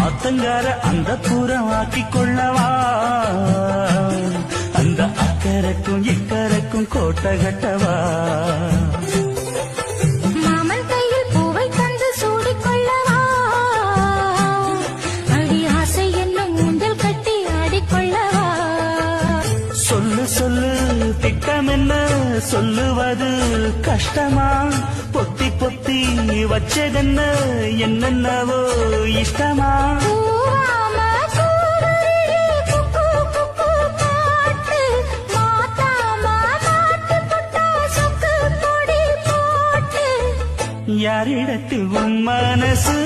ஆத்தங்கார அந்த புறம் ஆக்கிக் கொள்ளவா அந்த அக்கறைக்கும் இக்கரைக்கும் கோட்டை கட்டவா மாமன் கையில் பூவை தந்து சூடிக்கொள்ளவா அடி ஆசை என்னும் ஊஞ்சல் கட்டி ஆடிக்கொள்ளவா சொல்லு சொல்லு திட்டம் என்ன சொல்லுவது கஷ்டமா பொத்தி பொத்தி வச்சதென்ன என்னென்னவோ இஷ்டமா பூவாம கூவருளி குக்கு குக்கு பாட்டு மாத்தாம மாட்டு புட்டா சொக்கு பொடி போட்டு யாரிடத்தில் உன் மனசு